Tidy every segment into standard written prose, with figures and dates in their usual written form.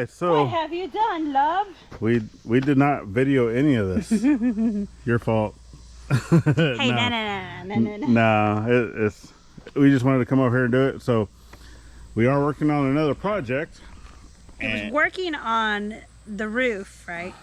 so what have you done, love? we did not video any of this. Your fault. Hey, no. No, it's we just wanted to come over here and do it. So we are working on another project. It was working on the roof, right?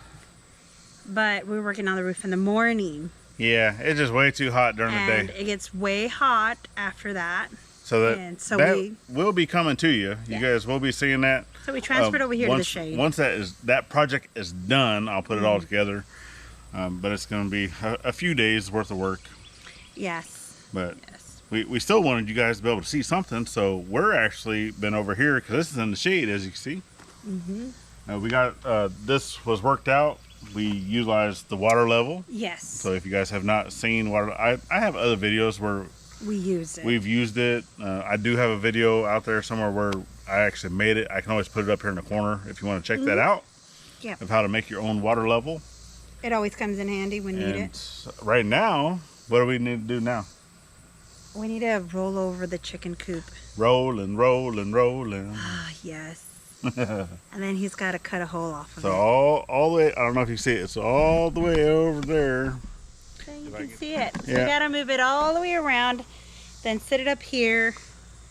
But we were working on the roof in the morning. Yeah, it's just way too hot during the day. And it gets way hot after that. So we will be coming to you. You guys will be seeing that. So we transferred over here to the shade. Once that project is done, I'll put it all together. But it's going to be a few days worth of work. Yes. But we still wanted you guys to be able to see something, so we're actually been over here because this is in the shade, as you can see. We got this was worked out. We utilized the water level. Yes. So if you guys have not seen water, I have other videos where we've used it. I do have a video out there somewhere where I actually made it. I can always put it up here in the corner if you want to check that out. Yep. Of how to make your own water level. It always comes in handy when you need it. Right now, what do we need to do now? We need to roll over the chicken coop. Rolling. Ah, yes. And then he's got to cut a hole off of it. So all the way, I don't know if you see it, it's all the way over there. So you can see it. So we got to move it all the way around, then sit it up here.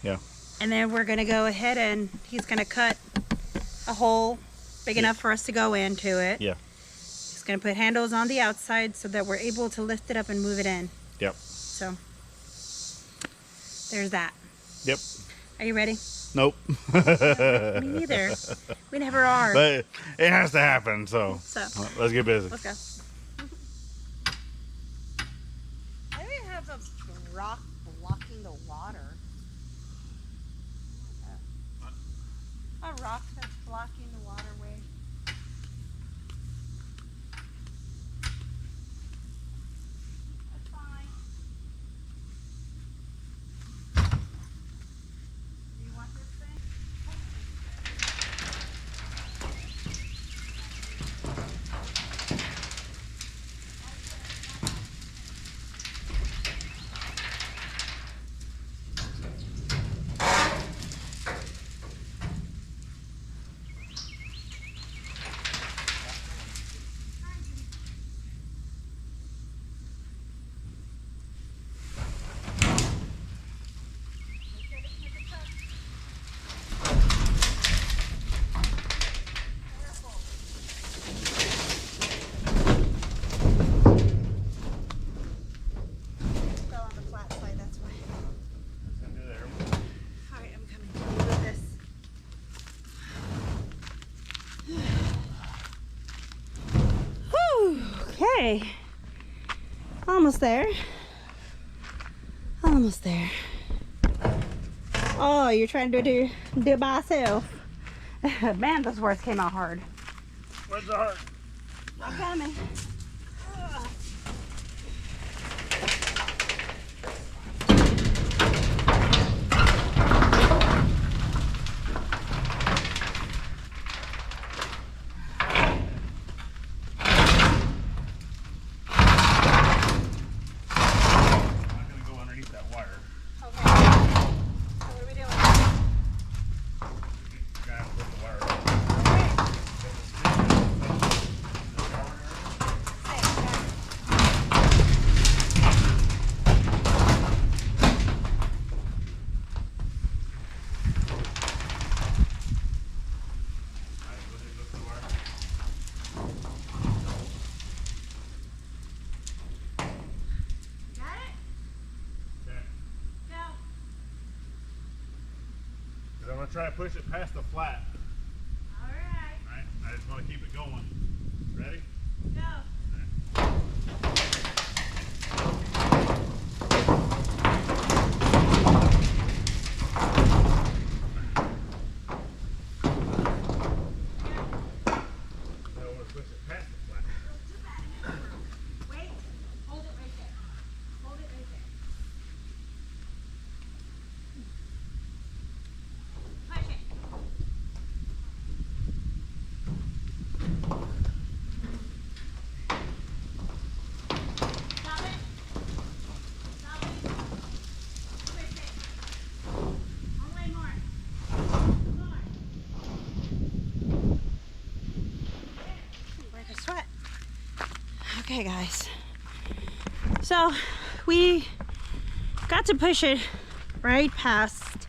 Yeah. And then we're going to go ahead and he's going to cut a hole big enough for us to go into it. Yeah. He's going to put handles on the outside so that we're able to lift it up and move it in. Yep. So there's that. Yep. Are you ready? Nope. Me neither. We never are. But it has to happen, so let's get busy. Let's go. Why do we have a rock blocking the water? A rock that's blocking the waterway. That's fine. Do you want this thing? Okay, almost there. Almost there. Oh, you're trying to do it by yourself. Man, those words came out hard. Where's the heart? I'm coming. I'm going to try to push it past the flat. Alright. Alright, I just want to keep it going. Ready? Go. I sweat. Okay, guys. So we got to push it right past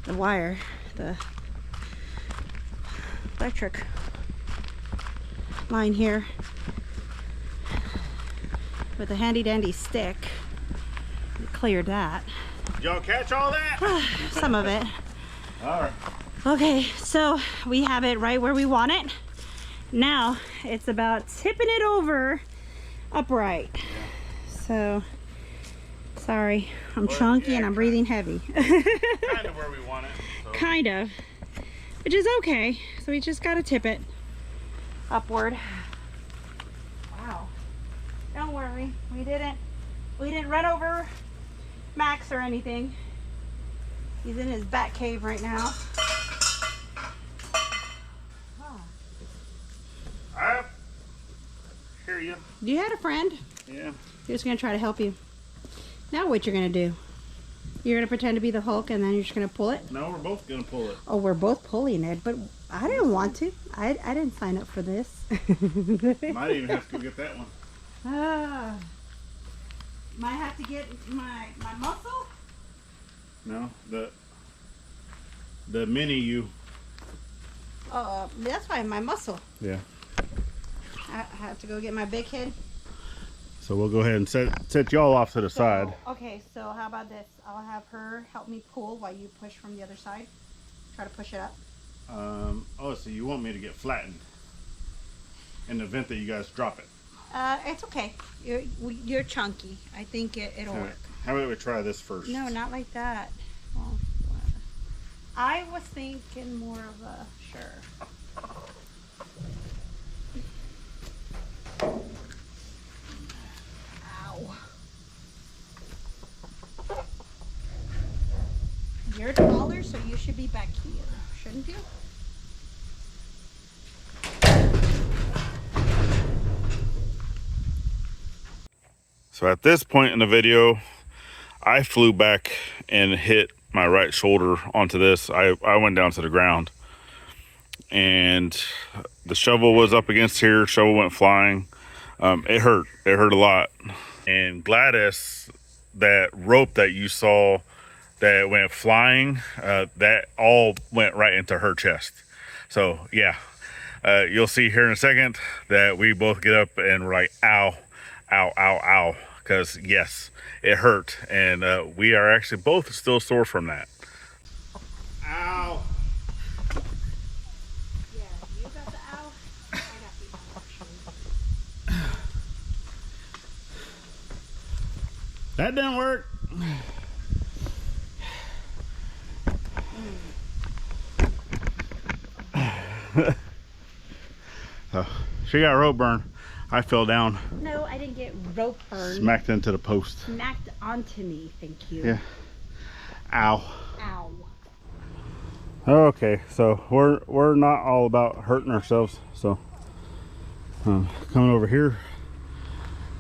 the wire, the electric line here with a handy dandy stick. We cleared that. Did y'all catch all that? Some of it. All right. Okay, so we have it right where we want it. Now it's about tipping it over upright. Yeah. So sorry, I'm chunky and I'm breathing heavy. Kind of where we want it. So. Kind of, which is okay. So we just gotta tip it upward. Wow. Don't worry, we didn't run over Max or anything. He's in his bat cave right now. I hear you. You had a friend. Yeah. He was gonna try to help you. Now what you're gonna do? You're gonna pretend to be the Hulk and then you're just gonna pull it? No, we're both gonna pull it. Oh, we're both pulling it, but I didn't want to. I didn't sign up for this. Might even have to go get that one. Might have to get my muscle? No, the mini you. That's why my muscle. Yeah. I have to go get my big head. So we'll go ahead and set y'all off to the side. Okay, so how about this? I'll have her help me pull while you push from the other side. Try to push it up. Oh, so you want me to get flattened in the event that you guys drop it? It's okay. You're chunky. I think it'll work. How about we try this first? No, not like that. Well, I was thinking more of a sure. Ow. You're taller, so you should be back here, shouldn't you? So at this point in the video, I flew back and hit my right shoulder onto this. I went down to the ground and the shovel was up against here. Shovel went flying. It hurt a lot. And Gladys, that rope that you saw that went flying, that all went right into her chest. So yeah, you'll see here in a second that we both get up and we're like, ow, ow, ow, ow. Because yes, it hurt, and we are actually both still sore from that. Ow! Yeah, you got the ow. I got the ow. That didn't work. So, she got rope burn. I fell down. No, I didn't get rope burn. Smacked into the post. Smacked onto me, thank you. Yeah. Ow. Ow. Okay, so we're not all about hurting ourselves. So coming over here,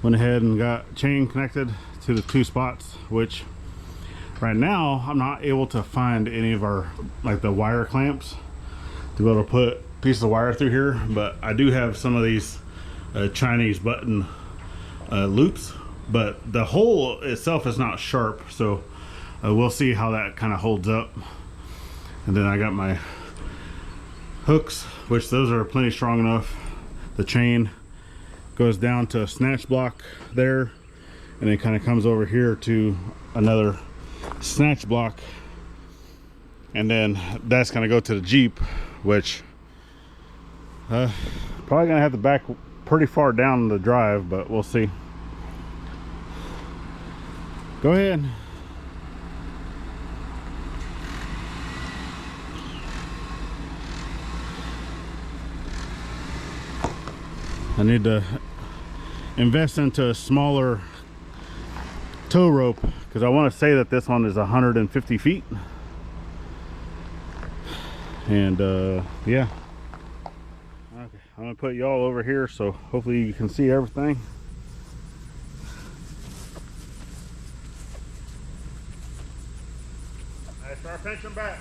went ahead and got chain connected to the two spots, which right now I'm not able to find any of our, like the wire clamps to be able to put pieces of wire through here, but I do have some of these Chinese button loops, but the hole itself is not sharp, so we'll see how that kind of holds up. And then I got my hooks, which those are plenty strong enough. The chain goes down to a snatch block there, and then kind of comes over here to another snatch block, and then that's gonna go to the Jeep, which probably gonna have to back pretty far down the drive, but we'll see. Go ahead. I need to invest into a smaller tow rope because I want to say that this one is 150 feet. And yeah. Okay, I'm gonna put y'all over here so hopefully you can see everything. I start pinching back.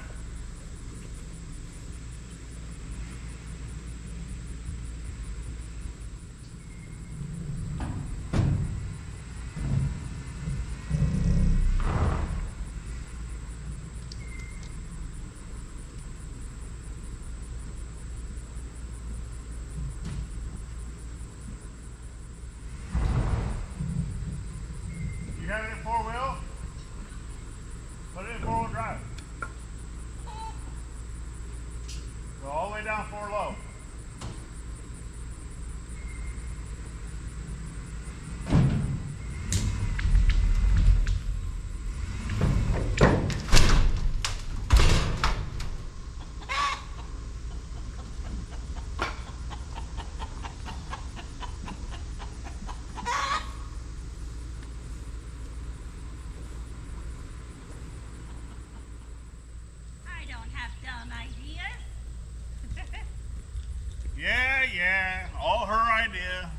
Yeah, all her idea.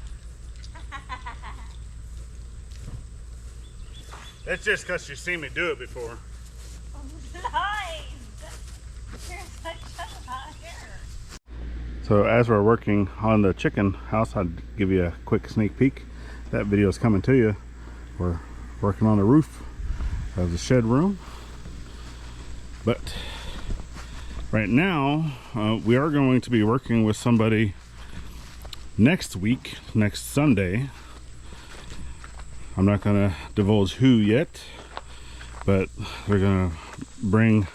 That's just because she's seen me do it before. Nice! You're such a liar. So as we're working on the chicken house, I'd give you a quick sneak peek. That video is coming to you. We're working on the roof of the shed room. But right now, we are going to be working with somebody next week, next Sunday. I'm not going to divulge who yet, but they're going to bring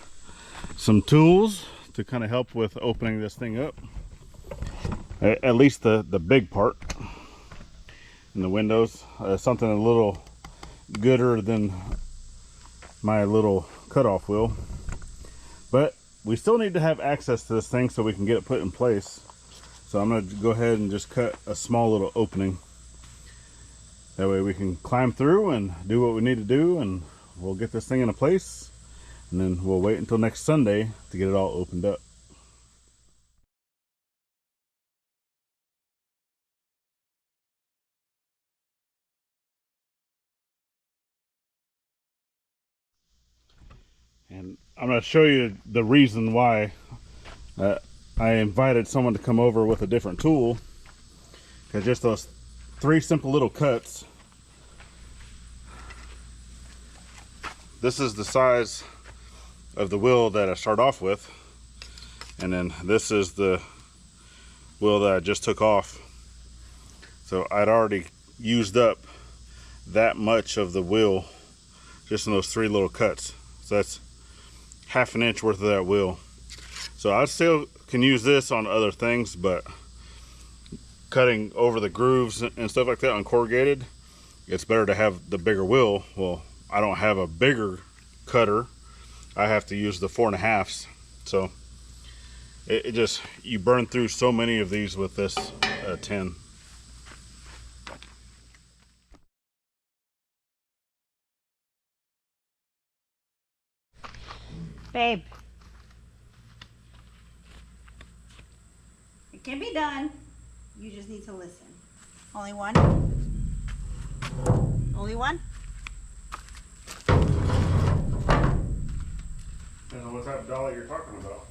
some tools to kind of help with opening this thing up. At least the big part. And the windows, something a little gooder than my little cutoff wheel. But we still need to have access to this thing so we can get it put in place. So I'm going to go ahead and just cut a small little opening. That way we can climb through and do what we need to do, and we'll get this thing into place. And then we'll wait until next Sunday to get it all opened up. And I'm going to show you the reason why I invited someone to come over with a different tool. Because just those 3 simple little cuts. This is the size of the wheel that I start off with. And then this is the wheel that I just took off. So I'd already used up that much of the wheel just in those 3 little cuts. So that's ½ inch worth of that wheel. So I still can use this on other things, but cutting over the grooves and stuff like that on corrugated, it's better to have the bigger wheel. Well, I don't have a bigger cutter. I have to use the 4.5s. So it just, you burn through so many of these with this 10. Babe. It can be done. You just need to listen. Only one? Only one? Depends on what type of dolly you're talking about.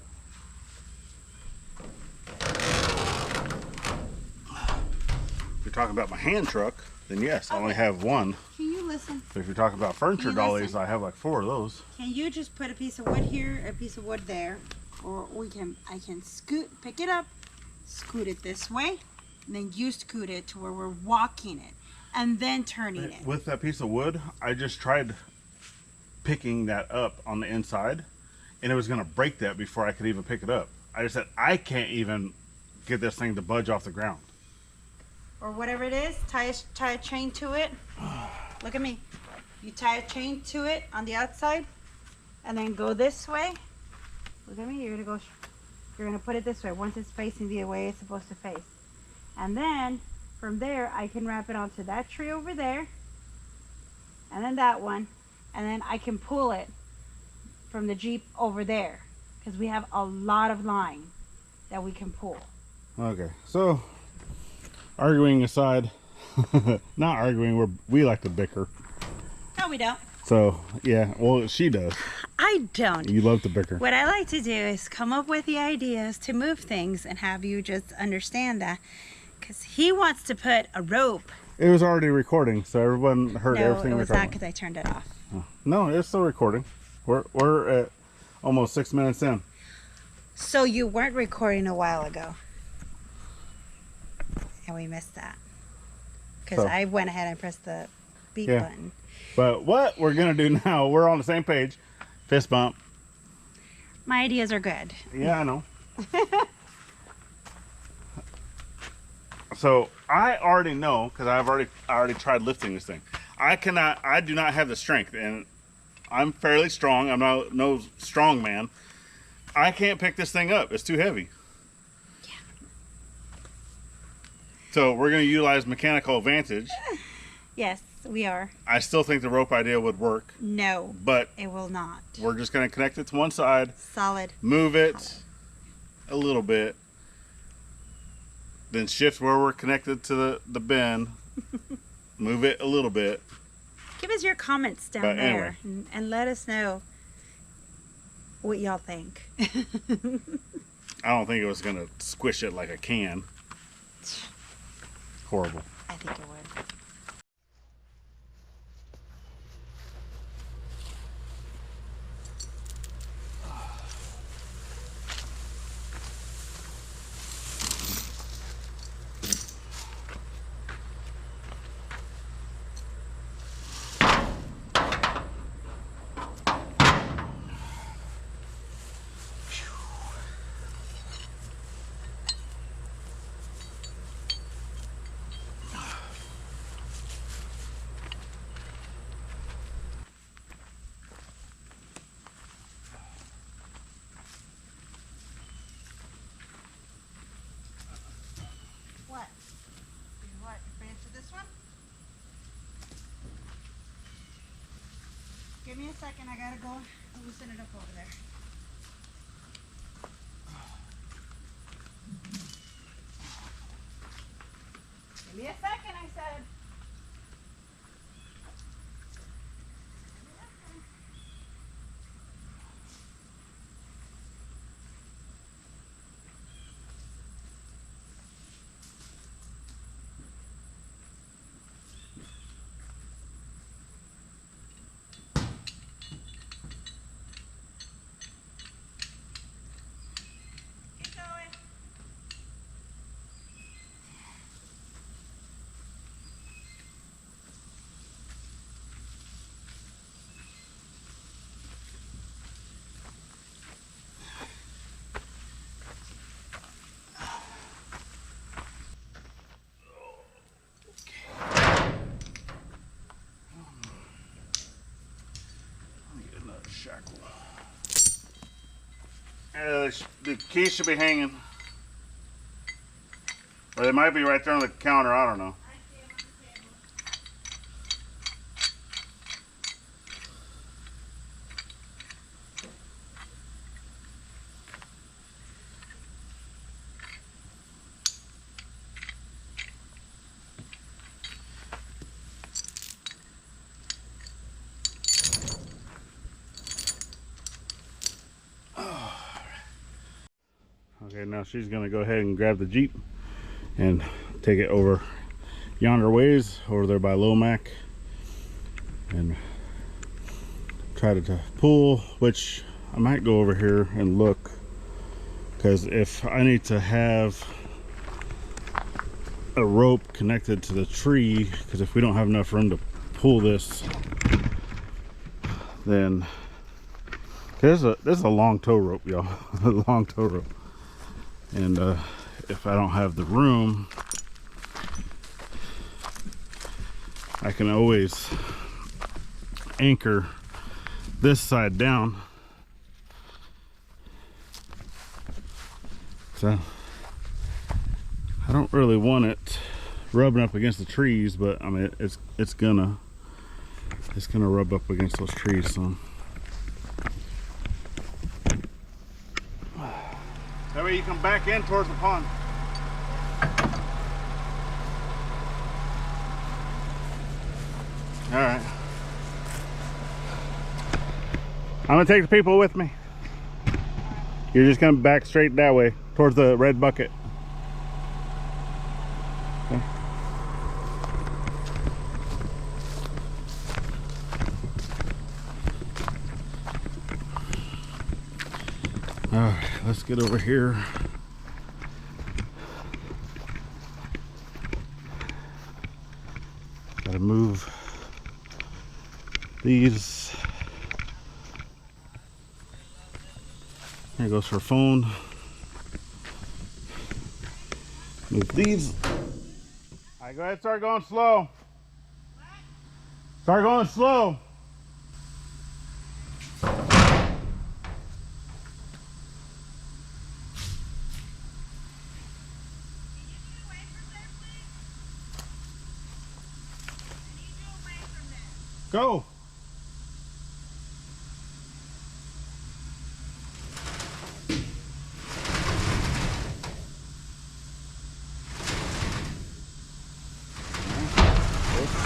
If you're talking about my hand truck, then yes, I only have one. Can you listen? But if you're talking about furniture dollies, listen? I have like 4 of those. Can you just put a piece of wood here, a piece of wood there, or I can pick it up, scoot it this way, and then you scoot it to where we're walking it, and then turning it. With that piece of wood, I just tried picking that up on the inside, and it was going to break that before I could even pick it up. I just said, I can't even get this thing to budge off the ground. Or whatever it is, tie a chain to it. Look at me. You tie a chain to it on the outside, and then go this way. Look at me. You're gonna put it this way. Once it's facing the way it's supposed to face, and then from there I can wrap it onto that tree over there, and then that one, and then I can pull it from the Jeep over there because we have a lot of line that we can pull. Okay, so arguing aside, not arguing, we like to bicker. No, we don't. So yeah, well, she does. I don't. You love to bicker. What I like to do is come up with the ideas to move things and have you just understand that, because he wants to put a rope. It was already recording, so everyone heard everything. No, it we was were not, talking because I turned it off. about. No, it's still recording. We're at almost 6 minutes in. So you weren't recording a while ago, and we missed that because I went ahead and pressed the beep button. But what we're gonna do now, we're on the same page. Fist bump. My ideas are good. Yeah, I know. So I already know, because I already tried lifting this thing. I do not have the strength, and I'm fairly strong. I'm not no strong man. I can't pick this thing up. It's too heavy. Yeah. So we're going to utilize mechanical advantage. Yes, we are. I still think the rope idea would work. No, but it will not. We're just going to connect it to one side. Solid. Move it a little bit. then shift where we're connected to the bin. Move it a little bit. Give us your comments down But there anyway. and let us know what y'all think. I don't think it was gonna squish it like a can. Horrible. I think it would. What? What? Branch of this one? Give me a second. I gotta go loosen it up over there. Give me a second, I said. Keep going. Shackle. The keys should be hanging. Or they might be right there on the counter, I don't know. I see him on the table. Okay, now she's gonna go ahead and grab the Jeep and take it over yonder ways over there by Lomac and try to pull, which I might go over here and look, because if I need to have a rope connected to the tree, because if we don't have enough room to pull this, then this is a long tow rope, y'all. A long tow rope. And if I don't have the room, I can always anchor this side down. So I don't really want it rubbing up against the trees, but I mean it's gonna rub up against those trees some. That way you come back in towards the pond. All right. I'm gonna take the people with me. You're just gonna back straight that way towards the red bucket. Okay. All right, let's get over here. Gotta move these. Here goes her phone. Move these. All right, go ahead, start going slow. Start going slow. Go.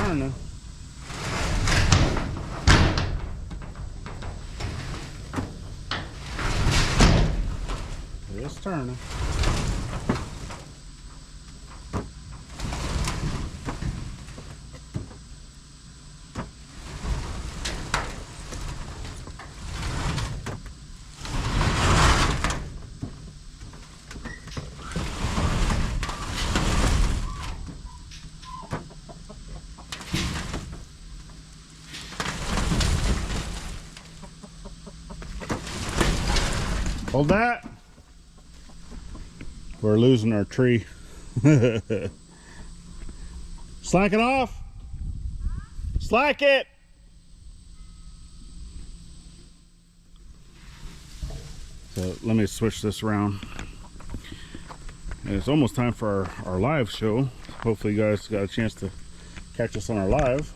turning. It's turning. Hold that. We're losing our tree. Slack it off. Slack it. So let me switch this around. And it's almost time for our live show. Hopefully you guys got a chance to catch us on our live.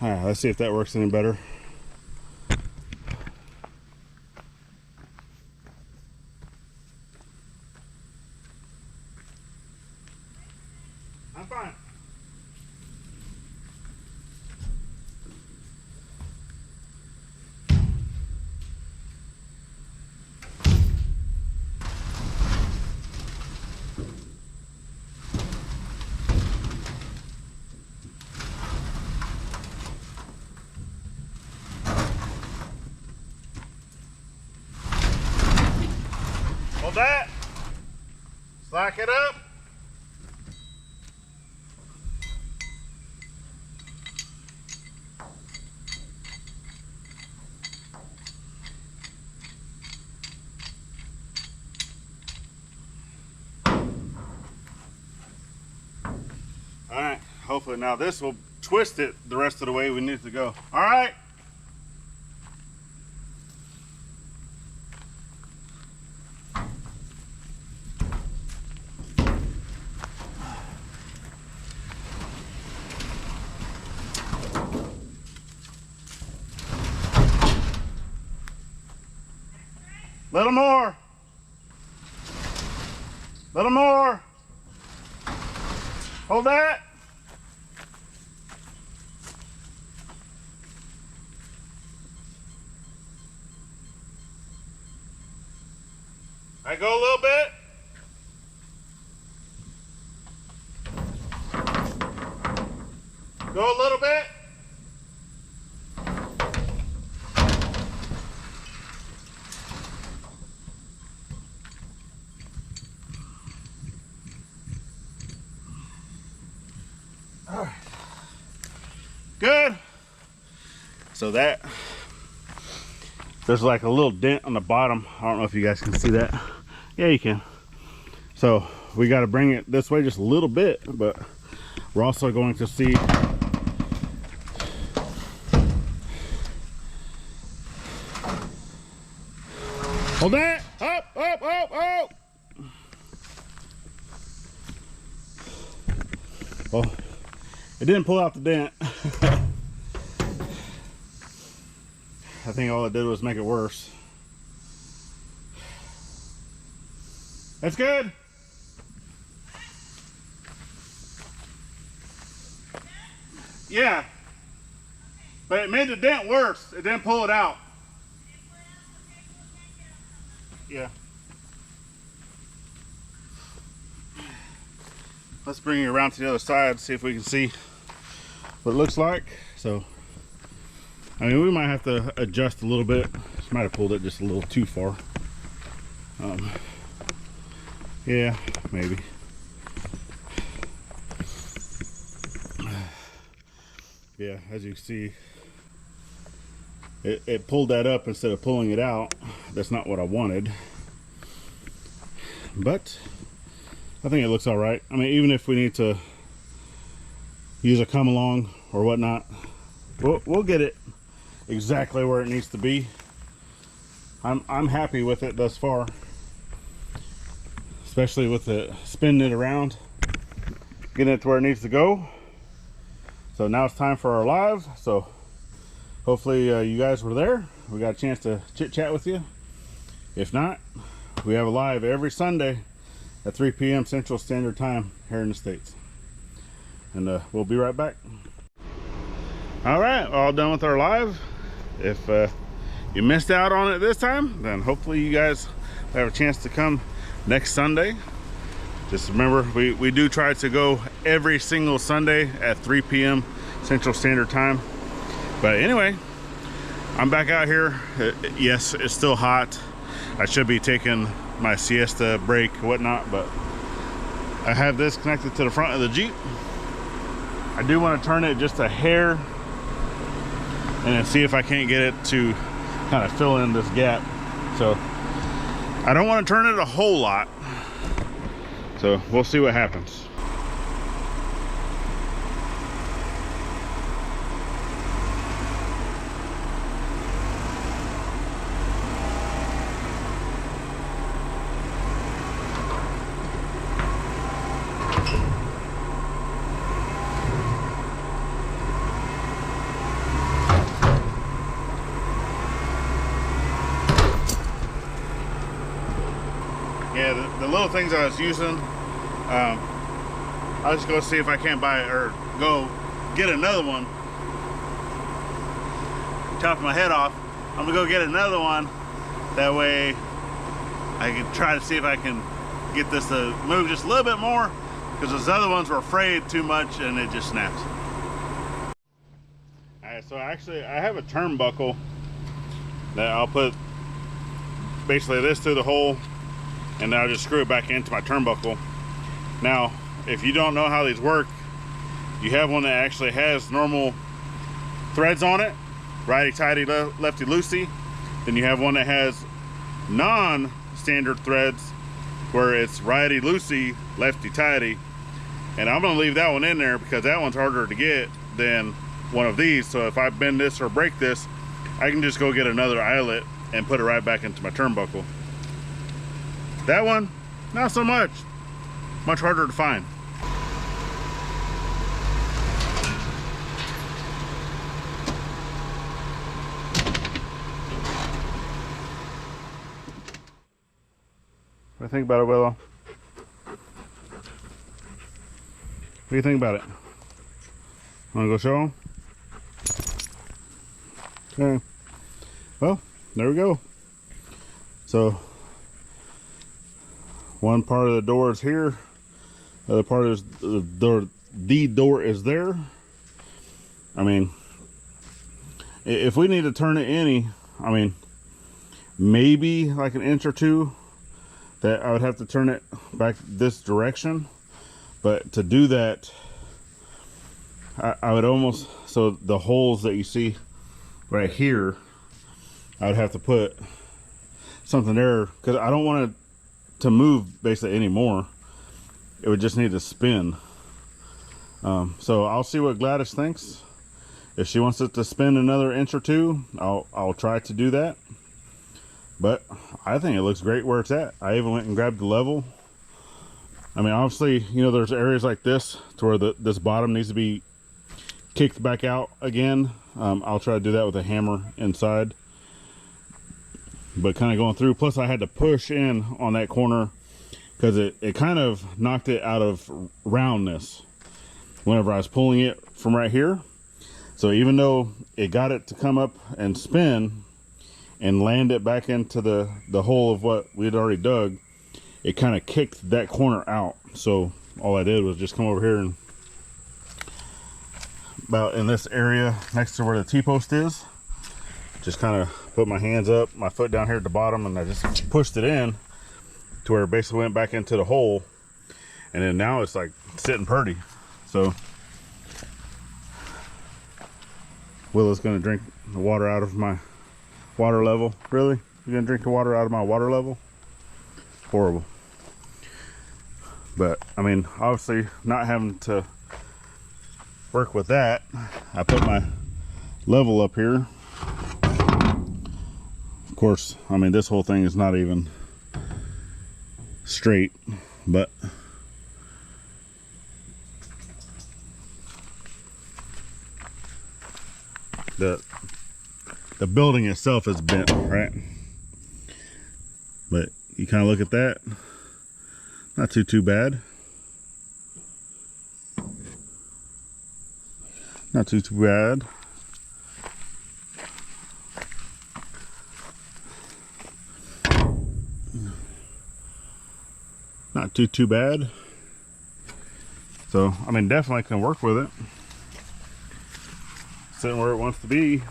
All right, let's see if that works any better. I'm fine. Hold that. Slack it up. All right, hopefully now this will twist it the rest of the way we need it to go. All right. Little more. Little more. Hold that. I go a little bit. Go a little bit. All right. Good. So that, there's like a little dent on the bottom. I don't know if you guys can see that. Yeah, you can. So we got to bring it this way just a little bit, but we're also going to see hold that. Up, up, up, up. Well, it didn't pull out the dent. I think all it did was make it worse. That's good. Yeah. But it made the dent worse. It didn't pull it out. Yeah. Let's bring it around to the other side, see if we can see what it looks like. So, I mean, we might have to adjust a little bit. Might have pulled it just a little too far. Yeah, maybe. Yeah, as you can see, it pulled that up instead of pulling it out. That's not what I wanted, but I think it looks all right. I mean, even if we need to use a come along or whatnot, we'll get it exactly where it needs to be. I'm happy with it thus far, especially with the spinning it around, getting it to where it needs to go. So now it's time for our live. So hopefully you guys were there. We got a chance to chit chat with you. If not, we have a live every Sunday at 3 p.m. Central Standard Time here in the States. And we'll be right back. All right, all done with our live. If you missed out on it this time, then hopefully you guys have a chance to come next Sunday. Just remember, we do try to go every single Sunday at 3 p.m. Central Standard Time. But anyway, I'm back out here. Yes, it's still hot. I should be taking my siesta break, whatnot, but I have this connected to the front of the Jeep. I do want to turn it just a hair and then see if I can't get it to kind of fill in this gap. So I don't want to turn it a whole lot. So we'll see what happens. Yeah, the little things I was using, I'll just go see if I can't buy it or go get another one. Chopping my head off. I'm gonna go get another one. That way I can try to see if I can get this to move just a little bit more, because those other ones were frayed too much and it just snaps. Alright, so actually I have a turnbuckle that I'll put basically this through the hole, and then I'll just screw it back into my turnbuckle. Now, if you don't know how these work, you have one that actually has normal threads on it, righty-tighty, lefty-loosey. Then you have one that has non-standard threads, where it's righty-loosey, lefty-tighty. And I'm gonna leave that one in there because that one's harder to get than one of these. So if I bend this or break this, I can just go get another eyelet and put it right back into my turnbuckle. That one, not so much. Much harder to find. What do you think about it, Willow? What do you think about it? Want to go show them? Okay. Well, there we go. So one part of the door is here. The other part is the door is there. I mean, if we need to turn it any, I mean, maybe like an inch or two, that I would have to turn it back this direction. But to do that, I would almost, so the holes that you see right here, I would have to put something there, because I don't want it to move basically anymore. It would just need to spin. So I'll see what Gladys thinks. If she wants it to spin another inch or two, I'll try to do that. But I think it looks great where it's at. I even went and grabbed the level. I mean, obviously, you know, there's areas like this to where this bottom needs to be kicked back out again. I'll try to do that with a hammer inside. But kind of going through, plus I had to push in on that corner because it kind of knocked it out of roundness whenever I was pulling it from right here. So even though it got it to come up and spin and land it back into the hole of what we had already dug, it kind of kicked that corner out. So all I did was just come over here and about in this area next to where the T-post is, just kind of put my hands up, my foot down here at the bottom, and I just pushed it in to where it basically went back into the hole. And then now it's like sitting pretty. So Willow's gonna drink the water out of my Water level. Really? You're gonna drink the water out of my water level? Horrible. But I mean, obviously not having to work with that, I put my level up here. Of course, I mean, this whole thing is not even straight, but the building itself is bent, right? But you kind of look at that, not too bad. Not too bad. Not too bad. So I mean, definitely can work with it. Sitting where it wants to be.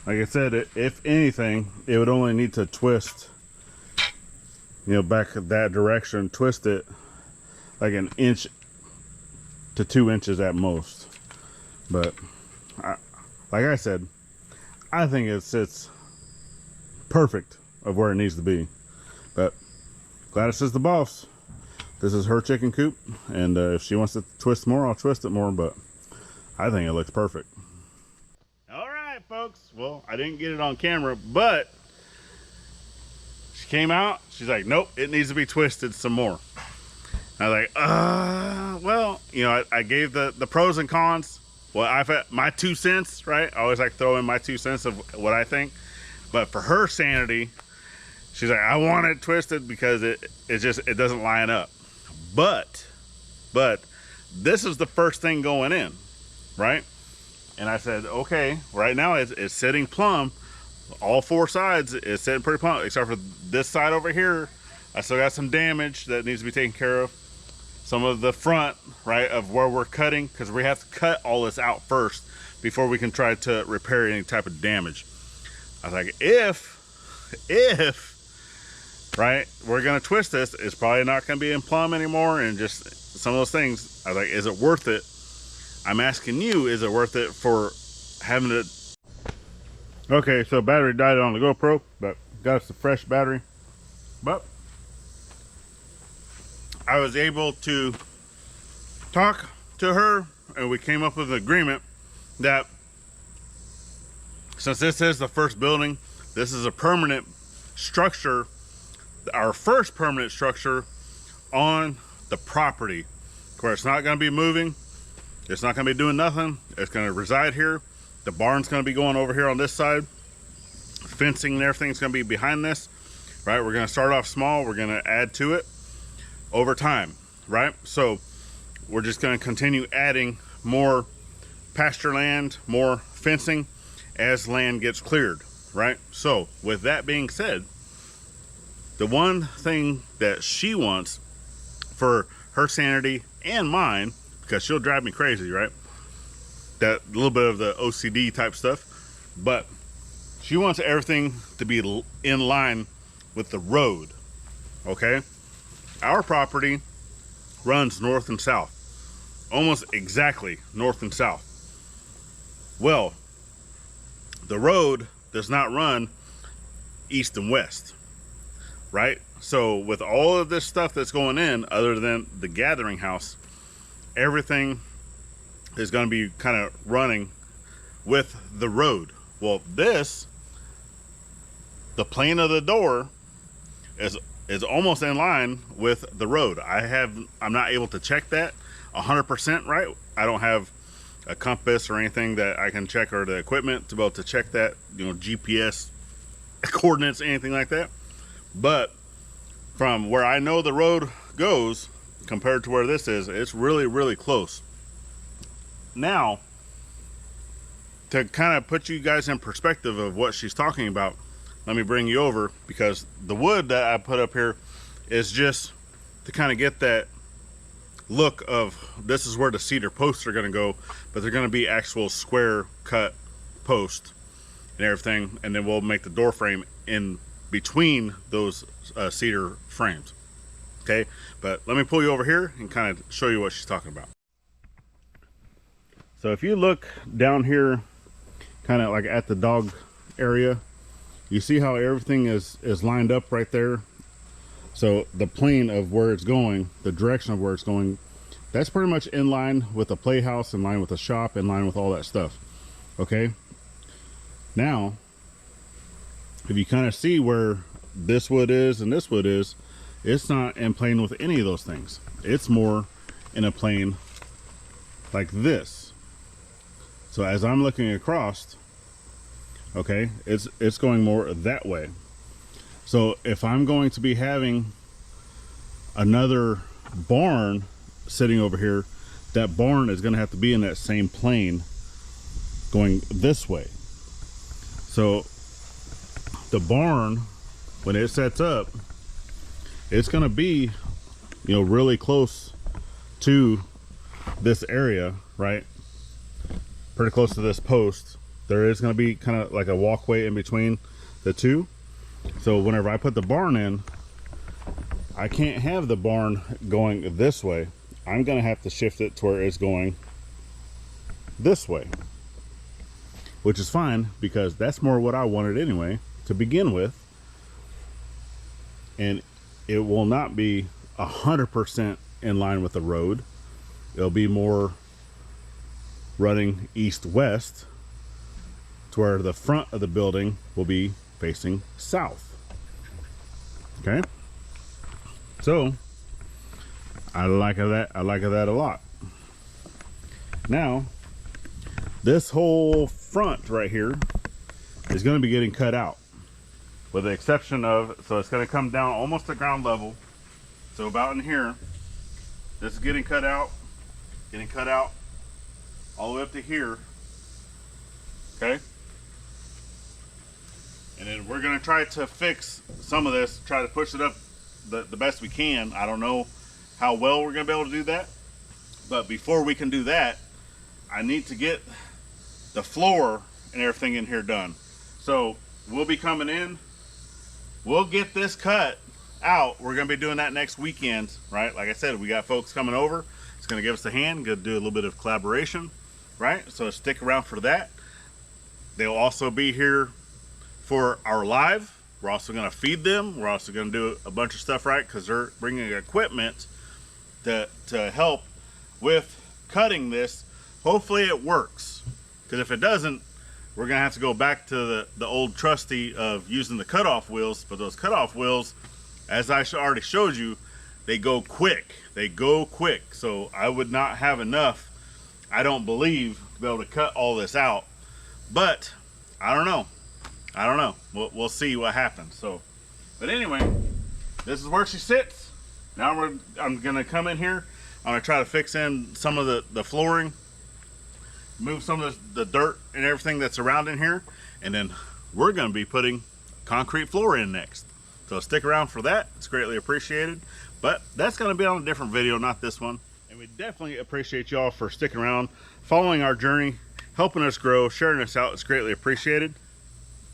Like I said, if anything, it would only need to twist, you know, back that direction, twist it like an inch to 2 inches at most. But like I said, I think it sits perfect of where it needs to be. But Gladys is the boss. This is her chicken coop, and if she wants to twist more, I'll twist it more, but I think it looks perfect. All right, folks. Well, I didn't get it on camera, but she came out. She's like, nope, it needs to be twisted some more. I was like, well, you know, I gave the pros and cons. Well, I've had my 2 cents, right? I always like to throw in my 2 cents of what I think. But for her sanity, she's like, I want it twisted because it doesn't line up. But this is the first thing going in, right? And I said, okay, right now it's sitting plumb. All 4 sides is sitting pretty plumb, except for this side over here. I still got some damage that needs to be taken care of. Some of the front, right, of where we're cutting, because we have to cut all this out first before we can try to repair any type of damage. I was like, if right, we're gonna twist this, it's probably not gonna be in plumb anymore, and just some of those things. I was like, is it worth it? I'm asking you, is it worth it for having to? Okay, so battery died on the GoPro, but got us a fresh battery. But I was able to talk to her, and we came up with an agreement that since this is the first building, this is a permanent structure, our first permanent structure on the property, where it's not going to be moving, it's not going to be doing nothing, it's going to reside here. The barn's going to be going over here on this side, fencing and everything's going to be behind this, right? We're going to start off small, we're going to add to it over time, right? So we're just going to continue adding more pasture land, more fencing as land gets cleared, right? So with that being said, the one thing that she wants for her sanity and mine, because she'll drive me crazy, right? That little bit of the OCD type stuff, but she wants everything to be in line with the road, okay? Our property runs north and south, almost exactly north and south. Well, the road does not run east and west, right? So with all of this stuff that's going in, other than the gathering house, everything is going to be kind of running with the road. Well, the plane of the door is almost in line with the road. I'm not able to check that 100%, right? I don't have a compass or anything that I can check, or the equipment to be able to check that, you know, GPS coordinates, anything like that. But from where I know the road goes compared to where this is, it's really, really close. Now, to kind of put you guys in perspective of what she's talking about, let me bring you over, because the wood that I put up here is just to kind of get that look of this is where the cedar posts are going to go, but they're going to be actual square cut posts and everything, and then we'll make the door frame in between those cedar frames. Okay, but let me pull you over here and kind of show you what she's talking about. So if you look down here, kind of like at the dog area, You see how everything is lined up right there? So the plane of where it's going, the direction of where it's going, that's pretty much in line with the playhouse, in line with the shop, in line with all that stuff. Okay. Now, if you kind of see where this wood is and this wood is, it's not in plane with any of those things. It's more in a plane like this. So as I'm looking across, okay, it's going more that way. So if I'm going to be having another barn sitting over here, that barn is going to have to be in that same plane going this way. So the barn, when it sets up, it's going to be, you know, really close to this area, right? Pretty close to this post. There is going to be kind of like a walkway in between the two. So whenever I put the barn in, I can't have the barn going this way. I'm going to have to shift it to where it's going this way, which is fine because that's more what I wanted anyway to begin with. And it will not be 100% in line with the road. It'll be more running east-west to where the front of the building will be facing south. Okay, so I like that. I like that a lot. Now, this whole front right here is going to be getting cut out, with the exception of, so it's going to come down almost to ground level. So about in here, this is getting cut out all the way up to here. Okay. And then we're going to try to fix some of this, try to push it up the best we can. I don't know how well we're going to be able to do that. But before we can do that, I need to get the floor and everything in here done. So we'll be coming in. We'll get this cut out. We're going to be doing that next weekend, right? Like I said, we got folks coming over. It's going to give us a hand, going to do a little bit of collaboration, right? So stick around for that. They'll also be here for our live. We're also going to feed them. We're also going to do a bunch of stuff, right? Because they're bringing equipment to help with cutting this. Hopefully it works, because if it doesn't, we're going to have to go back to the old trusty of using the cutoff wheels. But those cutoff wheels, as I already showed you, they go quick. They go quick. So I would not have enough, I don't believe, to be able to cut all this out. But I don't know. We'll see what happens. So, but anyway, this is where she sits. Now I'm gonna come in here. I'm gonna try to fix in some of the flooring, move some of the dirt and everything that's around in here, and then we're gonna be putting concrete floor in next. So stick around for that. It's greatly appreciated. But that's gonna be on a different video, not this one. And we definitely appreciate y'all for sticking around, following our journey, helping us grow, sharing us out. It's greatly appreciated.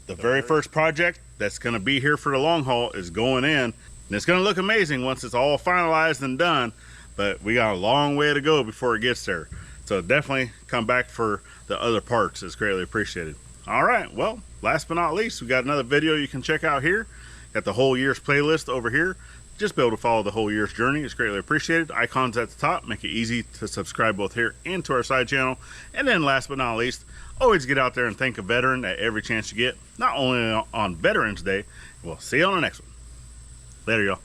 The very first project that's going to be here for the long haul is going in, and it's going to look amazing once it's all finalized and done, but we got a long way to go before it gets there. So definitely come back for the other parts. It's greatly appreciated. All right, well, last but not least, we got another video you can check out here. Got the whole year's playlist over here. Just be able to follow the whole year's journey. It's greatly appreciated. Icons at the top make it easy to subscribe both here and to our side channel. And then last but not least, always get out there and thank a veteran at every chance you get, not only on Veterans Day. We'll see you on the next one. Later, y'all.